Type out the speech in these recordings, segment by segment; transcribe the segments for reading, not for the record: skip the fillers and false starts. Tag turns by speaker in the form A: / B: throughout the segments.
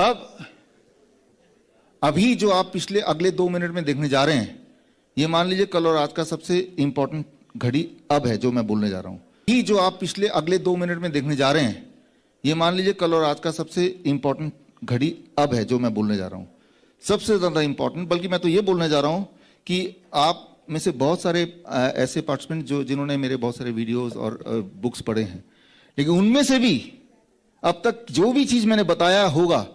A: अब अभी जो आप पिछले अगले 2 मिनट में देखने जा रहे हैं, ये मान लीजिए कल और आज का सबसे इंपॉर्टेंट घड़ी अब है जो मैं बोलने जा रहा हूं। ये जो आप पिछले अगले 2 मिनट में देखने जा रहे हैं, ये मान लीजिए कल और आज का सबसे इंपॉर्टेंट घड़ी अब है जो मैं बोलने जा रहा हूं। सबसे ज्यादा इंपॉर्टेंट, बल्कि मैं तो ये बोलने जा रहा हूं कि आप में से बहुत सारे ऐसे पार्टिसिपेंट जिन्होंने मेरे बहुत सारे वीडियोस और बुक्स पढ़े हैं, लेकिन उनमें से भी अब तक जो भी चीज मैंने बताया होगा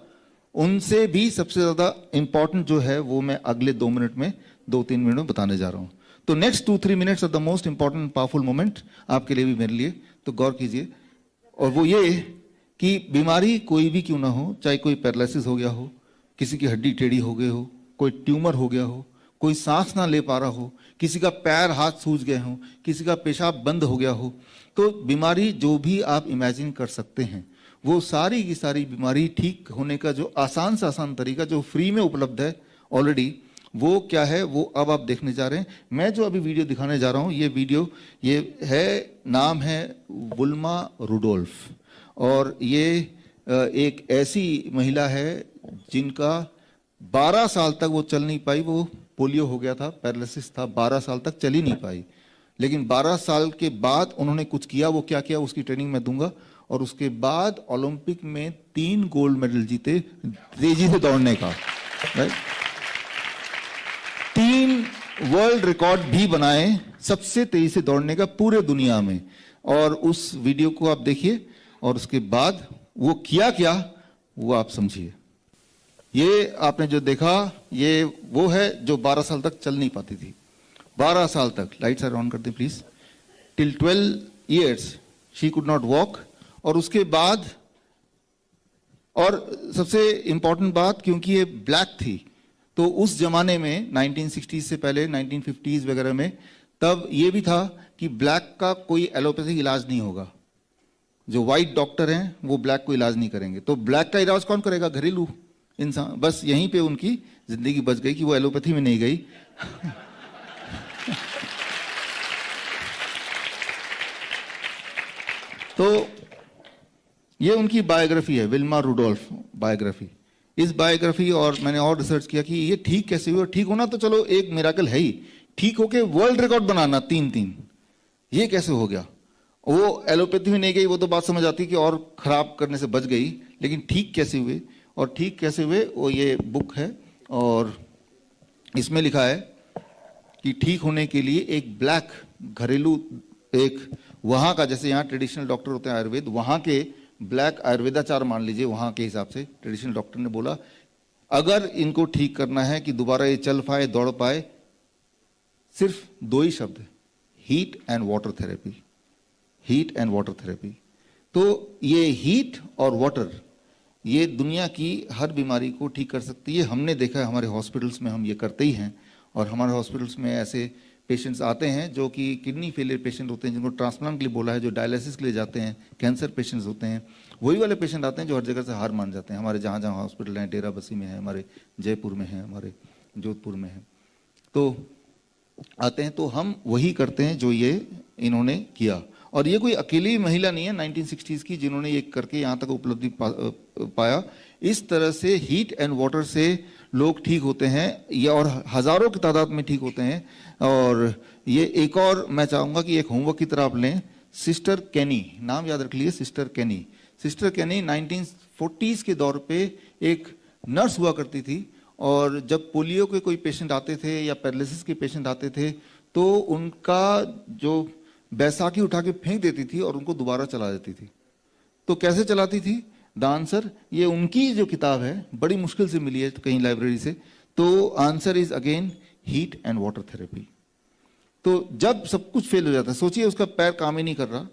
A: उनसे भी सबसे ज्यादा इंपॉर्टेंट जो है वो मैं अगले 2 मिनट में 2-3 मिनट में बताने जा रहा हूं। तो next 2-3 minutes are the most important powerful moment आपके लिए भी मेरे लिए, तो गौर कीजिए। और वो ये कि बीमारी कोई भी क्यों ना हो, चाहे कोई पैरालिसिस हो गया हो, किसी की हड्डी टेढ़ी हो गई हो, कोई ट्यूमर हो गया हो, कोई सांस ना ले पा रहा हो, किसी का पैर हाथ सूज गए हो, किसी का पेशाब बंद हो गया हो, तो बीमारी जो भी आप इमेजिन कर सकते हैं वो सारी की सारी बीमारी ठीक होने का जो आसान से आसान तरीका जो फ्री में उपलब्ध है ऑलरेडी, वो क्या है वो अब आप देखने जा रहे हैं। मैं जो अभी वीडियो दिखाने जा रहा हूं, ये वीडियो ये है, नाम है वुल्मा रुडोल्फ, और ये एक ऐसी महिला है जिनका 12 साल तक वो चल नहीं पाई, वो पोलियो हो गया था, पैरालिसिस था, 12 साल तक चल ही नहीं पाई। लेकिन 12 साल के बाद उन्होंने कुछ किया, वो क्या किया उसकी ट्रेनिंग मैं दूंगा। और उसके बाद ओलंपिक में 3 गोल्ड मेडल जीते तेजी से दौड़ने का, राइट। 3 वर्ल्ड रिकॉर्ड भी बनाए सबसे तेजी से दौड़ने का पूरे दुनिया में। और उस वीडियो को आप देखिए और उसके बाद वो किया क्या वो आप समझिए। ये आपने जो देखा ये वो है जो 12 साल तक चल नहीं पाती थी, 12 साल तक। लाइट्स आर ऑन कर दें please. Till 12 years she could not walk. और उसके बाद, और सबसे इंपॉर्टेंट बात, क्योंकि ये ब्लैक थी, तो उस जमाने में 1960s से पहले 1950s वगैरह में तब ये भी था कि ब्लैक का कोई एलोपैथिक इलाज नहीं होगा। जो व्हाइट डॉक्टर हैं वो ब्लैक को इलाज नहीं करेंगे, तो ब्लैक का इलाज कौन करेगा? घरेलू इंसान। बस यहीं पे उनकी जिंदगी बच गई कि वो एलोपैथी में नहीं गई। तो ये उनकी बायोग्राफी है, विल्मा रुडोल्फ बायोग्राफी। इस बायोग्राफी और मैंने और रिसर्च किया कि ये ठीक कैसे हुई, और ठीक होना तो चलो एक मिराकल है ही, ठीक होके वर्ल्ड रिकॉर्ड बनाना 3-3, ये कैसे हो गया? वो एलोपैथी में नहीं गई, वो तो बात समझ आती कि और खराब करने से बच गई, लेकिन ठीक कैसे हुए? और ठीक कैसे हुए वो ये बुक है, और इसमें लिखा है कि ठीक होने के लिए एक ब्लैक घरेलू, एक वहां का, जैसे यहाँ ट्रेडिशनल डॉक्टर होते हैं आयुर्वेद, वहां के ब्लैक आयुर्वेदाचार मान लीजिए, वहां के हिसाब से ट्रेडिशनल डॉक्टर ने बोला अगर इनको ठीक करना है कि दोबारा ये चल पाए दौड़ पाए, सिर्फ 2 ही शब्द, heat and water therapy. Heat and water therapy. तो ये हीट और वाटर ये दुनिया की हर बीमारी को ठीक कर सकती है। हमने देखा है हमारे हॉस्पिटल्स में, हम ये करते ही हैं। और हमारे हॉस्पिटल्स में ऐसे पेशेंट्स आते हैं जो कि किडनी फेलियर पेशेंट होते हैं, जिनको ट्रांसप्लांट के लिए बोला है, जो डायलिसिस के लिए जाते हैं, कैंसर पेशेंट्स होते हैं, वही वाले पेशेंट आते हैं जो हर जगह से हार मान जाते हैं। हमारे जहाँ जहाँ हॉस्पिटल हैं, डेरा बसी में है, हमारे जयपुर में है, हमारे जोधपुर में है, तो आते हैं। तो हम वही करते हैं जो ये इन्होंने किया। और ये कोई अकेली महिला नहीं है 1960s की जिन्होंने ये करके यहाँ तक उपलब्धि पाया। इस तरह से हीट एंड वाटर से लोग ठीक होते हैं, या और हजारों की तादाद में ठीक होते हैं। और ये एक और मैं चाहूँगा कि एक होमवर्क की तरह आप लें, सिस्टर केनी, नाम याद रख लीजिए, सिस्टर केनी। सिस्टर केनी 1940s के दौर पे एक नर्स हुआ करती थी, और जब पोलियो के कोई पेशेंट आते थे या पैरालिसिस के पेशेंट आते थे तो उनका जो बैसाखी उठा के फेंक देती थी और उनको दोबारा चला देती थी। तो कैसे चलाती थी? द आंसर, ये उनकी जो किताब है बड़ी मुश्किल से मिली है कहीं लाइब्रेरी से, तो answer is again heat and water therapy. तो जब सब कुछ फेल हो जाता है, सोचिए उसका पैर काम ही नहीं कर रहा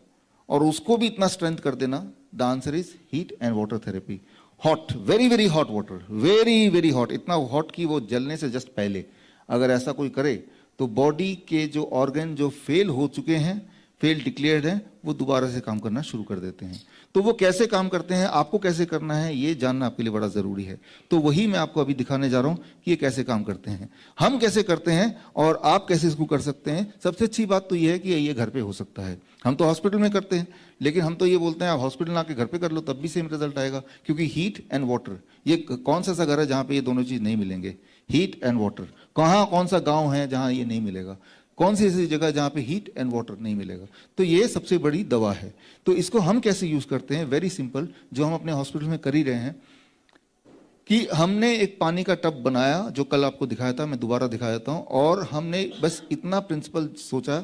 A: और उसको भी इतना स्ट्रेंथ कर देना, the answer is heat and water therapy. Hot, very very hot water, very very hot, इतना हॉट कि वो जलने से जस्ट पहले अगर ऐसा कोई करे तो बॉडी के जो ऑर्गन जो फेल हो चुके हैं फेल डिक्लेयर्ड हैं, वो दोबारा से काम करना शुरू कर देते हैं। तो वो कैसे काम करते हैं, आपको कैसे करना है, ये जानना आपके लिए बड़ा ज़रूरी है। तो वही मैं आपको अभी दिखाने जा रहा हूँ कि ये कैसे काम करते हैं, हम कैसे करते हैं और आप कैसे इसको कर सकते हैं। सबसे अच्छी बात तो ये है कि ये घर पे हो सकता है। हम तो हॉस्पिटल में करते हैं, लेकिन हम तो ये बोलते हैं आप हॉस्पिटल आके घर पे कर लो तब भी सेम रिजल्ट आएगा, क्योंकि हीट एंड वाटर, ये कौन सा घर है जहाँ पे ये दोनों चीज़ नहीं मिलेंगे, हीट एंड वाटर। कौन सा गाँव है जहाँ ये नहीं मिलेगा, कौन सी ऐसी जगह जहाँ पे हीट एंड वाटर नहीं मिलेगा। तो ये सबसे बड़ी दवा है। तो इसको हम कैसे यूज करते हैं, वेरी सिंपल, जो हम अपने हॉस्पिटल में कर ही रहे हैं कि हमने एक पानी का टब बनाया, जो कल आपको दिखाया था, मैं दोबारा दिखा देता हूँ। और हमने बस इतना प्रिंसिपल सोचा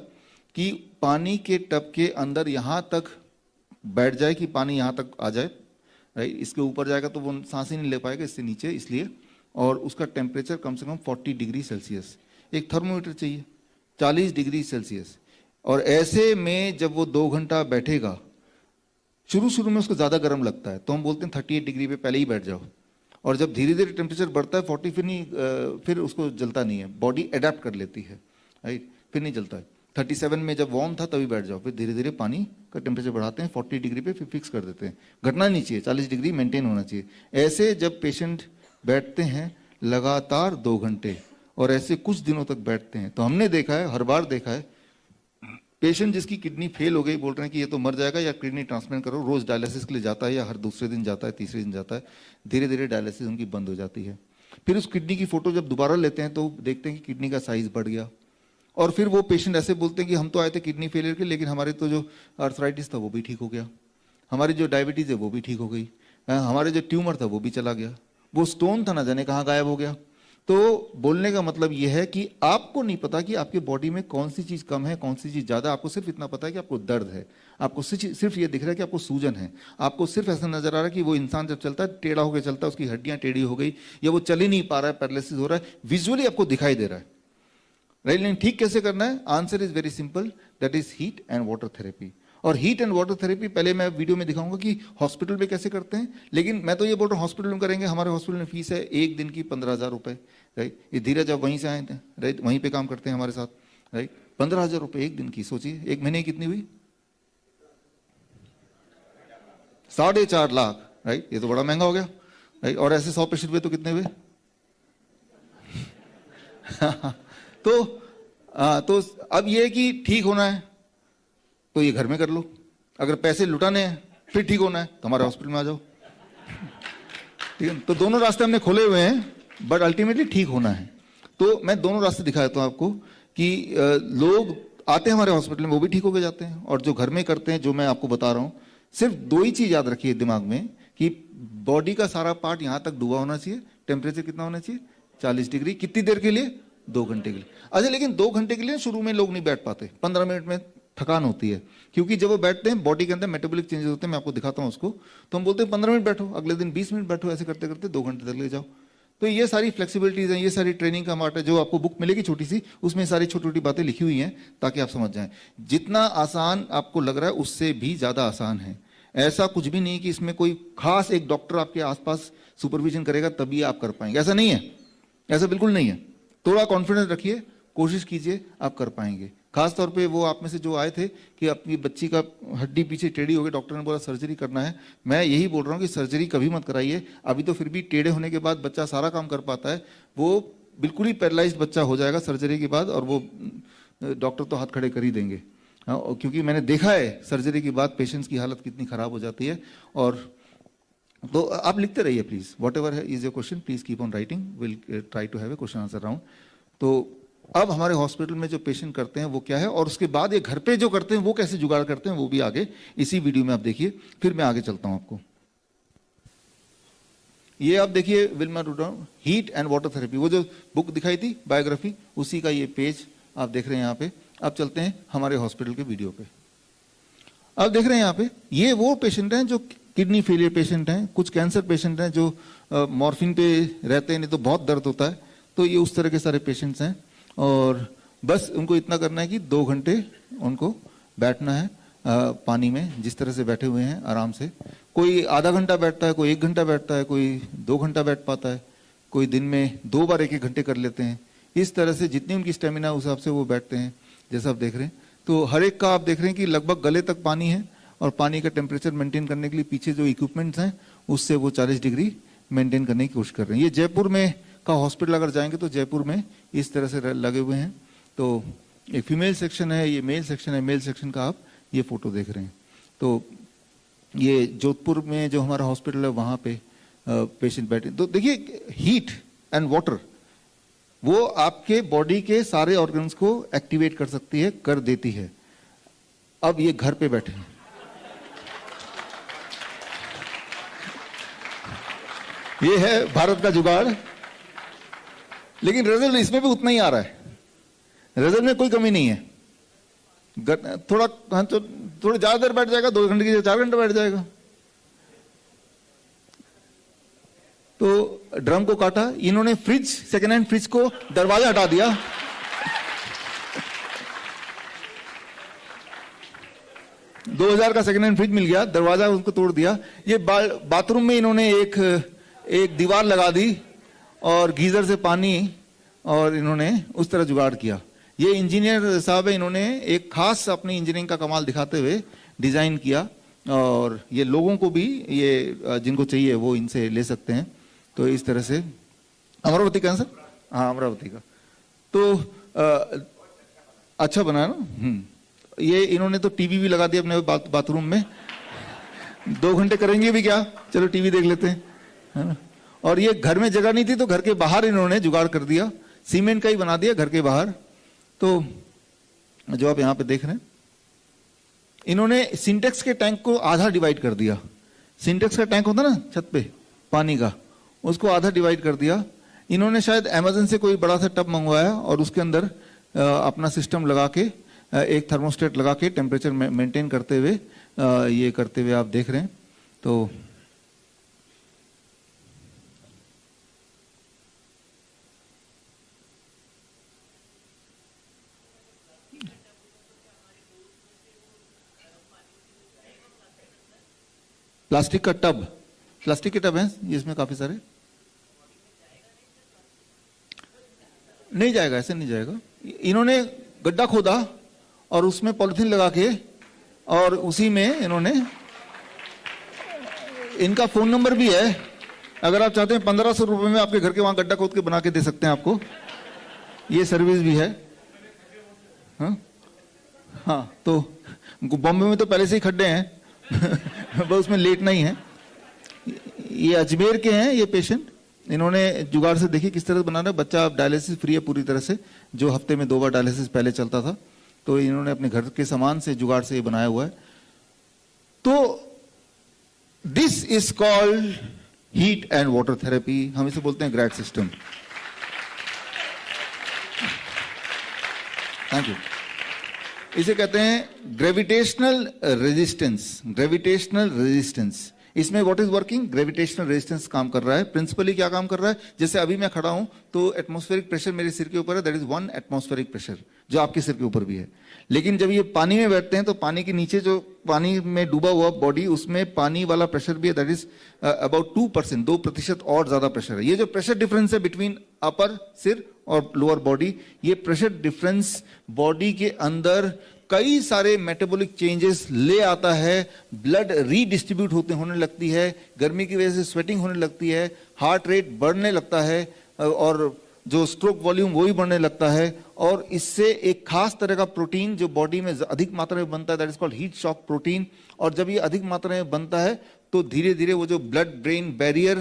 A: कि पानी के टब के अंदर यहाँ तक बैठ जाए कि पानी यहाँ तक आ जाए, राइट। इसके ऊपर जाएगा तो वो सांस ही नहीं ले पाएगा, इससे नीचे, इसलिए। और उसका टेम्परेचर कम से कम 40 डिग्री सेल्सियस, एक थर्मोमीटर चाहिए 40 डिग्री सेल्सियस। और ऐसे में जब वो 2 घंटा बैठेगा, शुरू में उसको ज़्यादा गर्म लगता है, तो हम बोलते हैं 38 डिग्री पे पहले ही बैठ जाओ। और जब धीरे धीरे टेम्परेचर बढ़ता है 40, फिर उसको जलता नहीं है, बॉडी अडेप्ट कर लेती है, राइट, फिर नहीं जलता है। 37 में जब वार्म था तभी बैठ जाओ, फिर धीरे धीरे पानी का टेम्परेचर बढ़ाते हैं 40 डिग्री पे, फिर फिक्स कर देते हैं। घटना नहीं चाहिए, 40 डिग्री मेंटेन होना चाहिए। ऐसे जब पेशेंट बैठते हैं लगातार 2 घंटे, और ऐसे कुछ दिनों तक बैठते हैं, तो हमने देखा है, हर बार देखा है, पेशेंट जिसकी किडनी फेल हो गई बोल रहे हैं कि ये तो मर जाएगा या किडनी ट्रांसप्लांट करो, रोज डायलिसिस के लिए जाता है या हर दूसरे दिन जाता है, तीसरे दिन जाता है, धीरे धीरे डायलिसिस उनकी बंद हो जाती है। फिर उस किडनी की फोटो जब दोबारा लेते हैं तो देखते हैं कि किडनी का साइज बढ़ गया। और फिर वो पेशेंट ऐसे बोलते हैं कि हम तो आए थे किडनी फेलियर के, लेकिन हमारे तो जो आर्थराइटिस था वो भी ठीक हो गया, हमारी जो डायबिटीज है वो भी ठीक हो गई, हमारे जो ट्यूमर था वो भी चला गया, वो स्टोन था ना जाने कहाँ गायब हो गया। तो बोलने का मतलब यह है कि आपको नहीं पता कि आपके बॉडी में कौन सी चीज कम है, कौन सी चीज ज्यादा। आपको सिर्फ इतना पता है कि आपको दर्द है, आपको सिर्फ ये दिख रहा है कि आपको सूजन है, आपको सिर्फ ऐसा नजर आ रहा है कि वो इंसान जब चलता है टेढ़ा होकर चलता है, उसकी हड्डियां टेढ़ी हो गई, या वो चल ही नहीं पा रहा है, पैरालिसिस हो रहा है, विजुअली आपको दिखाई दे रहा है, राइट। लेकिन ठीक कैसे करना है, answer is very simple, that is heat and water therapy. और हीट एंड वाटर थेरेपी पहले मैं वीडियो में दिखाऊंगा कि हॉस्पिटल में कैसे करते हैं, लेकिन मैं तो ये बोल रहा हूँ हॉस्पिटल में करेंगे। हमारे हॉस्पिटल में फीस है 1 दिन की 15,000 रुपए, राइट। ये धीरज आप वहीं से आए थे, राइट, वहीं पे काम करते हैं हमारे साथ, राइट। 15,000 रुपए 1 दिन की, सोचिए 1 महीने की कितनी हुई, 4.5 लाख, राइट। ये तो बड़ा महंगा हो गया, राइट। और ऐसे 100 पेशेंट हुए तो कितने हुए तो अब ये कि ठीक होना है तो ये घर में कर लो, अगर पैसे लुटाने हैं फिर ठीक होना है तो हमारे हॉस्पिटल में आ जाओ, ठीक है। तो दोनों रास्ते हमने खोले हुए हैं, बट अल्टीमेटली ठीक होना है। तो मैं दोनों रास्ते दिखा देता हूँ आपको कि लोग आते हैं हमारे हॉस्पिटल में, वो भी ठीक होके जाते हैं, और जो घर में करते हैं, जो मैं आपको बता रहा हूँ, सिर्फ 2 ही चीज याद रखिए दिमाग में कि बॉडी का सारा पार्ट यहाँ तक डूबा होना चाहिए, टेम्परेचर कितना होना चाहिए 40 डिग्री, कितनी देर के लिए, 2 घंटे के लिए। अच्छा, लेकिन 2 घंटे के लिए शुरू में लोग नहीं बैठ पाते, 15 मिनट में थकान होती है, क्योंकि जब वो बैठते हैं बॉडी के अंदर मेटाबॉलिक चेंजेस होते हैं, मैं आपको दिखाता हूं उसको। तो हम बोलते हैं 15 मिनट बैठो, अगले दिन 20 मिनट बैठो, ऐसे करते करते 2 घंटे तक ले जाओ। तो ये सारी फ्लेक्सिबिलिटीज हैं, ये सारी ट्रेनिंग का पार्ट है, जो आपको बुक मिलेगी छोटी सी, उसमें सारी छोटी छोटी बातें लिखी हुई हैं ताकि आप समझ जाएं। जितना आसान आपको लग रहा है उससे भी ज्यादा आसान है। ऐसा कुछ भी नहीं कि इसमें कोई खास एक डॉक्टर आपके आसपास सुपरविजन करेगा तभी आप कर पाएंगे, ऐसा नहीं है, ऐसा बिल्कुल नहीं है। थोड़ा कॉन्फिडेंस रखिए, कोशिश कीजिए, आप कर पाएंगे। खास तौर पे वो आप में से जो आए थे कि अपनी बच्ची का हड्डी पीछे टेढ़ी हो गई, डॉक्टर ने बोला सर्जरी करना है, मैं यही बोल रहा हूँ कि सर्जरी कभी मत कराइए। अभी तो फिर भी टेढ़े होने के बाद बच्चा सारा काम कर पाता है, वो बिल्कुल ही पैरालाइज्ड बच्चा हो जाएगा सर्जरी के बाद, और वो डॉक्टर तो हाथ खड़े कर ही देंगे, क्योंकि मैंने देखा है सर्जरी के बाद पेशेंट्स की हालत कितनी खराब हो जाती है। और तो आप लिखते रहिए please, whatever is your question please keep on writing, will try to have a question answer round. तो अब हमारे हॉस्पिटल में जो पेशेंट करते हैं वो क्या है, और उसके बाद ये घर पे जो करते हैं वो कैसे जुगाड़ करते हैं, वो भी आगे इसी वीडियो में आप देखिए, फिर मैं आगे चलता हूं आपको। ये आप देखिए Wilma Rudolph heat and water therapy, वो जो बुक दिखाई थी बायोग्राफी, उसी का ये पेज आप देख रहे हैं यहाँ पे। अब चलते हैं हमारे हॉस्पिटल के वीडियो पे। अब देख रहे हैं यहाँ पे, ये वो पेशेंट हैं जो किडनी फेलियर पेशेंट हैं, कुछ कैंसर पेशेंट हैं जो मॉर्फिन पे रहते हैं, नहीं तो बहुत दर्द होता है, तो ये उस तरह के सारे पेशेंट्स हैं। और बस उनको इतना करना है कि 2 घंटे उनको बैठना है पानी में, जिस तरह से बैठे हुए हैं आराम से। कोई आधा घंटा बैठता है, कोई 1 घंटा बैठता है, कोई 2 घंटा बैठ पाता है, कोई दिन में 2 बार 1-1 घंटे कर लेते हैं। इस तरह से जितनी उनकी स्टेमिना उस हिसाब से वो बैठते हैं, जैसा आप देख रहे हैं। तो हर एक का आप देख रहे हैं कि लगभग गले तक पानी है, और पानी का टेम्परेचर मेंटेन करने के लिए पीछे जो इक्विपमेंट्स हैं उससे वो 40 डिग्री मेंटेन करने की कोशिश कर रहे हैं। ये जयपुर में का हॉस्पिटल अगर जाएंगे तो जयपुर में इस तरह से लगे हुए हैं। तो एक फीमेल सेक्शन है, ये मेल सेक्शन है। मेल सेक्शन का आप ये फोटो देख रहे हैं। तो ये जोधपुर में जो हमारा हॉस्पिटल है वहाँ पे पेशेंट बैठे। तो देखिए हीट एंड वाटर वो आपके बॉडी के सारे ऑर्गन्स को एक्टिवेट कर सकती है, कर देती है। अब ये घर पे बैठे हैं, ये है भारत का जुगाड़, लेकिन रिजल्ट इसमें भी उतना ही आ रहा है। रिजल्ट में कोई कमी नहीं है। थोड़ा तो थोड़ा ज्यादा देर बैठ जाएगा, 2 घंटे की जगह 4 घंटे बैठ जाएगा। तो ड्रम को काटा, इन्होंने फ्रिज, सेकेंड हैंड फ्रिज को दरवाजा हटा दिया। $2000 का सेकेंड हैंड फ्रिज मिल गया, दरवाजा उसको तोड़ दिया। ये बाथरूम में इन्होंने एक दीवार लगा दी और गीजर से पानी, और इन्होंने उस तरह जुगाड़ किया। ये इंजीनियर साहब है, इन्होंने एक खास अपनी इंजीनियरिंग का कमाल दिखाते हुए डिजाइन किया, और ये लोगों को भी ये जिनको चाहिए वो इनसे ले सकते हैं। तो इस तरह से अमरावती का सर, हाँ अमरावती का। तो अच्छा बना ना। ये इन्होंने तो टीवी भी लगा दिया अपने बाथरूम में। 2 घंटे करेंगे भी क्या, चलो टीवी देख लेते हैं, है ना। और ये घर में जगह नहीं थी तो घर के बाहर इन्होंने जुगाड़ कर दिया, सीमेंट का ही बना दिया घर के बाहर। तो जो आप यहाँ पे देख रहे हैं, इन्होंने सिंटेक्स के टैंक को आधा डिवाइड कर दिया। सिंटेक्स का टैंक होता ना छत पे पानी का, उसको आधा डिवाइड कर दिया। इन्होंने शायद अमेज़न से कोई बड़ा सा टब मंगवाया और उसके अंदर अपना सिस्टम लगा के, एक थर्मोस्टेट लगा के टेम्परेचर मेंटेन करते हुए ये करते हुए आप देख रहे हैं। तो प्लास्टिक का टब, प्लास्टिक के टब हैं इसमें काफी सारे। नहीं जाएगा, ऐसे नहीं जाएगा। इन्होंने गड्ढा खोदा और उसमें पॉलिथीन लगा के, और उसी में इन्होंने, इनका फोन नंबर भी है, अगर आप चाहते हैं 1500 रुपए में आपके घर के वहां गड्ढा खोद के बना के दे सकते हैं आपको, ये सर्विस भी है। हाँ, तो बॉम्बे में तो पहले से ही खड्डे हैं बस उसमें लेट नहीं है। ये अजमेर के हैं ये पेशेंट, इन्होंने जुगाड़ से देखिए किस तरह बना रहा है। बच्चा डायलिसिस फ्री है पूरी तरह से, जो हफ्ते में 2 बार डायलिसिस पहले चलता था, तो इन्होंने अपने घर के सामान से जुगाड़ से ये बनाया हुआ है। तो this is called heat and water therapy, हम इसे बोलते हैं ग्रैड सिस्टम। Thank you. इसे कहते हैं ग्रेविटेशनल रेजिस्टेंस। ग्रेविटेशनल रेजिस्टेंस, इसमें what is working, gravitational resistance काम कर रहा है। प्रिंसिपली क्या काम कर रहा है, जैसे अभी मैं खड़ा हूं तो एटमॉस्फेरिक प्रेशर मेरे सिर के ऊपर है, दैट इज 1 एटमॉस्फेरिक प्रेशर, जो आपके सिर के ऊपर भी है। लेकिन जब ये पानी में बैठते हैं तो पानी के नीचे जो पानी में डूबा हुआ बॉडी, उसमें पानी वाला प्रेशर भी है, दैट इज अबाउट 2%, 2% और ज्यादा प्रेशर है। ये जो प्रेशर डिफरेंस है बिटवीन अपर सिर और लोअर बॉडी, ये प्रेशर डिफरेंस बॉडी के अंदर कई सारे मेटाबॉलिक चेंजेस ले आता है। ब्लड रीडिस्ट्रीब्यूट होने लगती है, गर्मी की वजह से स्वेटिंग होने लगती है, हार्ट रेट बढ़ने लगता है, और जो स्ट्रोक वॉल्यूम वो ही बढ़ने लगता है। और इससे एक खास तरह का प्रोटीन जो बॉडी में अधिक मात्रा में बनता है, that is called heat shock protein. और जब ये अधिक मात्रा में बनता है तो धीरे धीरे वो जो ब्लड ब्रेन बैरियर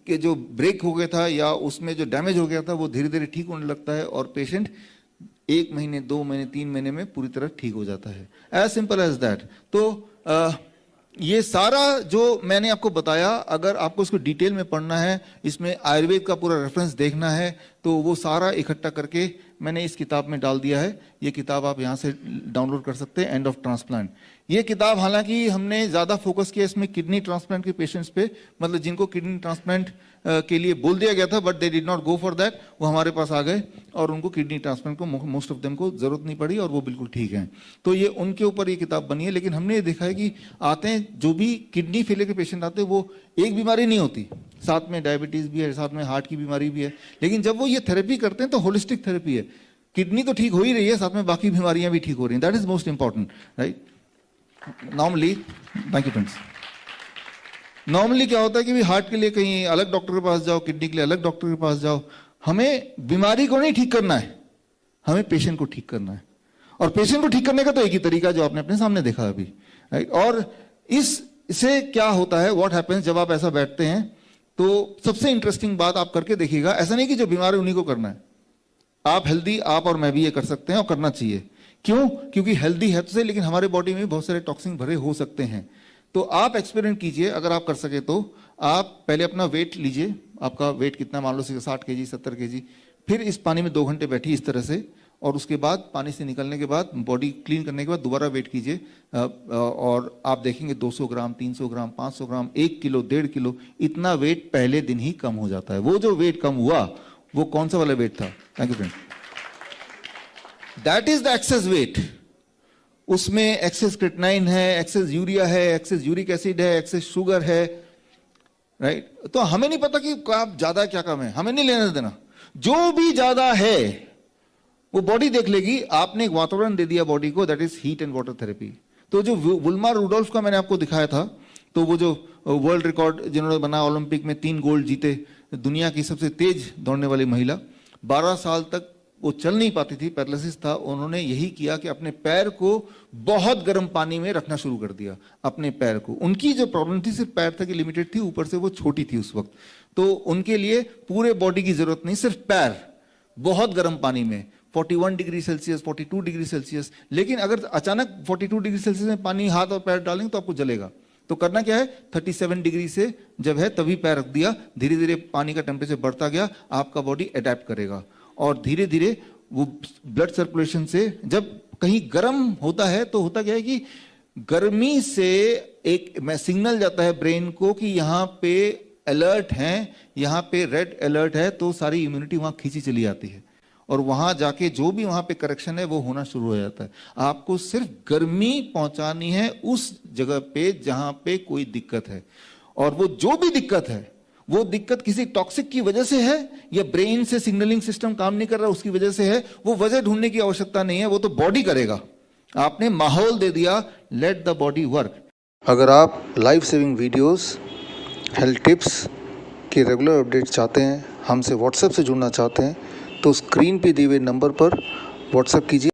A: के जो ब्रेक हो गया था या उसमें जो डैमेज हो गया था, वो धीरे धीरे ठीक होने लगता है, और पेशेंट 1 महीने, 2 महीने, 3 महीने में पूरी तरह ठीक हो जाता है। As simple as that. तो ये सारा जो मैंने आपको बताया, अगर आपको इसको डिटेल में पढ़ना है, इसमें आयुर्वेद का पूरा रेफरेंस देखना है, तो वो सारा इकट्ठा करके मैंने इस किताब में डाल दिया है। ये किताब आप यहाँ से डाउनलोड कर सकते हैं, एंड ऑफ ट्रांसप्लांट। ये किताब, हालांकि हमने ज़्यादा फोकस किया इसमें किडनी ट्रांसप्लांट के पेशेंट्स पे, मतलब जिनको किडनी ट्रांसप्लांट के लिए बोल दिया गया था but they did not go for that, वो हमारे पास आ गए और उनको किडनी ट्रांसप्लांट को मोस्ट ऑफ देम को जरूरत नहीं पड़ी और वो बिल्कुल ठीक हैं। तो ये उनके ऊपर ये किताब बनी है। लेकिन हमने ये देखा है कि आते हैं जो भी किडनी फेलियर के पेशेंट आते हैं, वो एक बीमारी नहीं होती, साथ में डायबिटीज भी है, साथ में हार्ट की बीमारी भी है। लेकिन जब वो ये थेरेपी करते हैं तो होलिस्टिक थेरेपी है। किडनी तो ठीक हो ही रही है, साथ में बाकी बीमारियां भी ठीक हो रही हैं. That is most important, right. Normally, thank you friends. Normally क्या होता है कि भी हार्ट के लिए कहीं अलग डॉक्टर के पास जाओ, किडनी के लिए अलग डॉक्टर के पास जाओ. हमें बीमारी को नहीं ठीक करना है, हमें पेशेंट को ठीक करना है. और पेशेंट को ठीक करने का तो एक ही तरीका जो आपने अपने सामने देखा अभी, राइट. और इससे क्या होता है, व्हाट हैपेंस, जब आप ऐसा बैठते हैं तो सबसे इंटरेस्टिंग बात आप करके देखिएगा. ऐसा नहीं कि जो बीमार है उन्हीं को करना है. आप हेल्दी, आप और मैं भी ये कर सकते हैं और करना चाहिए. क्यों? क्योंकि हेल्दी है तो सही, लेकिन हमारे बॉडी में बहुत सारे टॉक्सिन भरे हो सकते हैं. तो आप एक्सपेरिमेंट कीजिए, अगर आप कर सके तो. आप पहले अपना वेट लीजिए, आपका वेट कितना, मान लो 60 kg 70 kg. फिर इस पानी में 2 घंटे बैठिए इस तरह से, और उसके बाद पानी से निकलने के बाद, बॉडी क्लीन करने के बाद दोबारा वेट कीजिए. और आप देखेंगे 200 ग्राम, 300 ग्राम, 500 ग्राम, 1 किलो, 1.5 किलो, इतना वेट पहले दिन ही कम हो जाता है. वो जो वेट कम हुआ वो कौन सा वाला वेट था? Thank you friend. That is the access wait. उसमें एक्सेस क्रिएटिनिन है, एक्सेस यूरिया है, एक्सेस यूरिक एसिड है, एक्सेस शुगर है, राइट. तो हमें नहीं पता कि आप ज्यादा क्या कम है, हमें नहीं लेना देना. जो भी ज्यादा है वो बॉडी देख लेगी. आपने एक वातावरण दे दिया बॉडी को, that is heat and water therapy. तो जो विल्मा रुडोल्फ का मैंने आपको दिखाया था, तो वो जो वर्ल्ड रिकॉर्ड जिन्होंने बना, ओलंपिक में 3 गोल्ड जीते, दुनिया की सबसे तेज दौड़ने वाली महिला, 12 साल तक वो चल नहीं पाती थी, पैरालिसिस था. उन्होंने यही किया कि अपने पैर को बहुत गर्म पानी में रखना शुरू कर दिया. अपने पैर को, उनकी जो प्रॉब्लम थी सिर्फ पैर तक ही लिमिटेड थी, ऊपर से वो छोटी थी उस वक्त. तो उनके लिए पूरे बॉडी की जरूरत नहीं, सिर्फ पैर बहुत गर्म पानी में 41 डिग्री सेल्सियस, 42 डिग्री सेल्सियस. लेकिन अगर अचानक 42 डिग्री सेल्सियस में पानी हाथ और पैर डालेंगे तो आपको जलेगा. तो करना क्या है, 37 डिग्री से जब है तभी पैर रख दिया. धीरे धीरे पानी का टेम्परेचर बढ़ता गया, आपका बॉडी अडेप्ट करेगा. और धीरे धीरे वो ब्लड सर्कुलेशन से, जब कहीं गर्म होता है तो होता क्या है कि गर्मी से एक सिग्नल जाता है ब्रेन को कि यहाँ पे अलर्ट हैं, यहाँ पे रेड अलर्ट है. तो सारी इम्यूनिटी वहां खींची चली आती है, और वहां जाके जो भी वहां पे करेक्शन है वो होना शुरू हो जाता है. आपको सिर्फ गर्मी पहुंचानी है उस जगह पे जहां पे कोई दिक्कत है. और वो जो भी दिक्कत है, वो दिक्कत किसी टॉक्सिक की वजह से है या ब्रेन से सिग्नलिंग सिस्टम काम नहीं कर रहा उसकी वजह से है, वो वजह ढूंढने की आवश्यकता नहीं है, वो तो बॉडी करेगा. आपने माहौल दे दिया, लेट द बॉडी वर्क.
B: अगर आप life saving videos, health tips की रेगुलर अपडेट चाहते हैं, हमसे व्हाट्सएप से जुड़ना चाहते हैं, तो स्क्रीन पे दिए हुए नंबर पर व्हाट्सएप कीजिए.